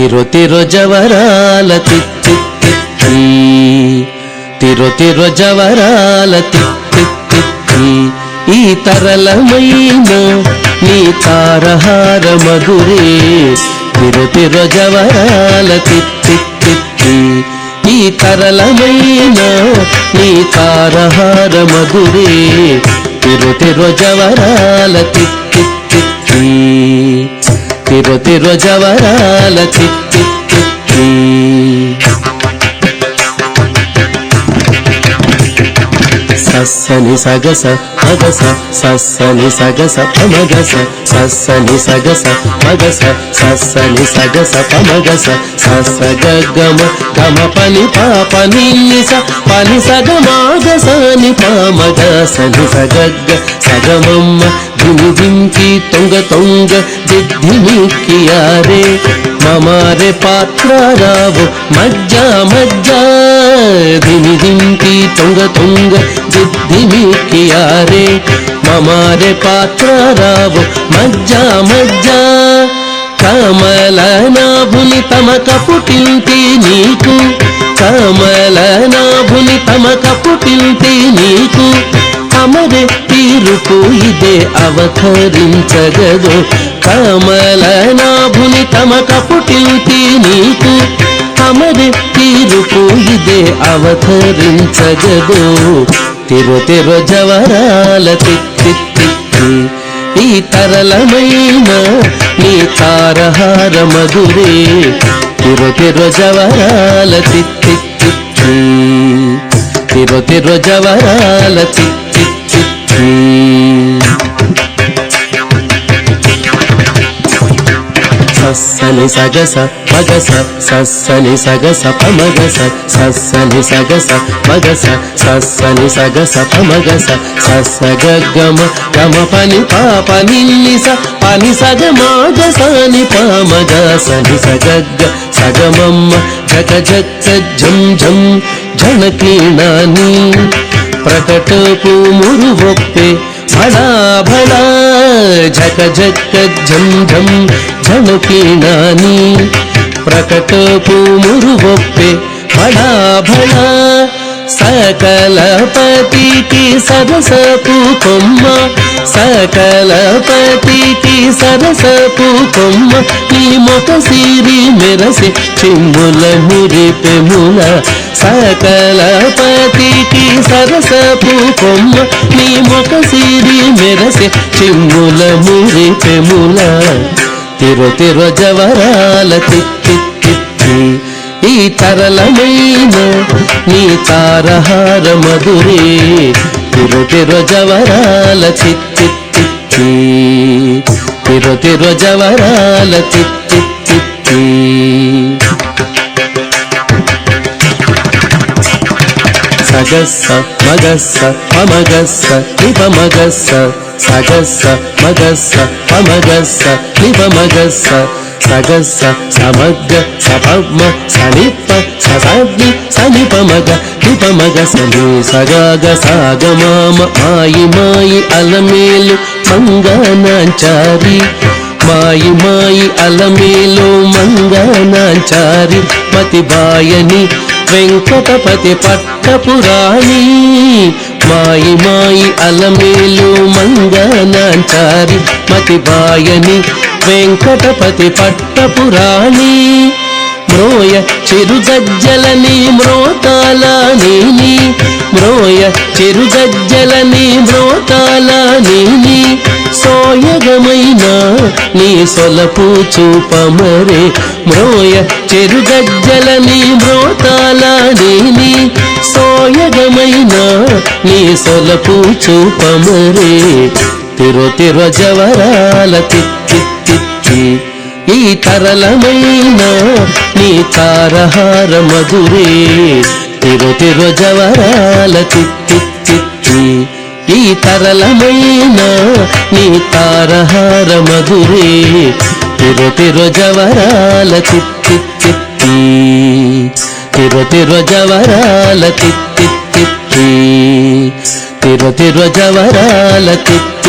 తిరు తిరు జవరాల తిత్తి తిత్తి తిరు తిరు జవరాల తిత్తి తిత్తి ఈ తరళమైన నీ తారహార మధురే తిరు తిరు జవరాల తిత్తి తిత్తి ఈ తరళమైన నీ తారహార మధురే తిరు తిరు జవరాల తిత్తి తిత్తి తిరు తిరు జవరాల తిత్తి తిత్తి సస్సని సగస మగస సస్సని సగస పమగస సస్సని సగస మగస సస్సని సగస పమగస సస్స గమ గమ పని పాప నిస పని సగమాగస ని పమగ సని సగగ్గ సగమమ్మ ధిమి ధింకి తొంగ తొంగ దిద్ధిమిక్కియారే మమారే పాత్ర రావు మజ్జా మజ్జా ధిమి ధింకి తొంగ తొంగ దిద్ధిమిక్కియారే మమారే పాత్ర రావు మజ్జా మజ్జా కమలనాభుని తమక పుటింటి నీకు కమలనాభుని తమక పుటింటి నీకు అమరే తీరుపు ఇదే అవతరించగదు కమలనాభుని తమక పుటింటి నీకు అమరే తీరుపు ఇదే అవతరించగదు తిరు తిరు జవరాల తిత్తి తిత్తి ఈ తరళమైన నీ తారహార మధురే తిరు తిరు జవరాల తిత్తి తిత్తి తిరు తిరు జవరాల తిత్తి తిత్తి సస్సని సగస మగస సస్సని సగస పమగస సస్సని సగస మగస సస్సని సగస పమగస సస్స గమ గమ పని పాప నిస పని సగమాగస ని పమగ సని సగగ్గ సగమమ్మ జగ జగ ఝం ఝం ఝణకీణాని ప్రకటపు మురువొప్పే భళా భళా ఝక ఝక ఝం ఝం ఝణకీణాని ప్రకటపు మురువొప్పే భళా భళా సకలపతికి సరసపు కొమ్మ సకలపతికి సరసపు కొమ్మ నీ మొక సిరి మెరసి చిమ్ముల మురిపెముల సకలపతికి సరసపు కొమ్మ నీ మొక సిరి మెరసి చిమ్ముల మురిపెముల తిరు తిరు జవరాల తిత్తి తిత్తి ఈ తరళమైన నీ తారహార మధురే తిరు తిరు జవరాల తిత్తి తిత్తి తిరు తిరు జవరాల తిత్తి తిత్తి సగస్స మగస్స పమగస్స నిపమగస్స సగస్స మగస్స పమగస్స నిపమగస్స సగస్స సమగ్గ సపమ సనిప ససగ్ని సనిపమగ నిపమగ సని సగాగ సాగమామ మాయి మాయి అలమేలు మంగనాంచారి మాయి మాయి అలమేలు మంగనాంచారి మతిబాయని వెంకటపతి పట్టపురాణి మాయి మాయి అలమేలు మంగనాంచారి మతిబాయని వెంకటపతి పట్టపురాణి మ్రోయ చిరుగజ్జలని మ్రోతాలని మ్రోయ చిరుగజ్జలని మ్రోతాలని సోయగమైన నీ సొలపు చూపమరే మ్రోయ చిరుగజ్జలని మ్రోతాలని సోయగమైన నీ సొలపు చూపమరే తిరు తిరు జవరాల తిత్తి తిత్తి ఈ తరళమైన నీ తారహార మధురే తిరు తిరు జవరాల తిత్తి తిత్తి ఈ తరళమైన నీ తారహార మధురే తిరు తిరు జవరాల తిత్తి తిత్తి తిరు తిరు జవరాల తిత్తి తిత్తి తిరు తిరు జవరాల తిత్తి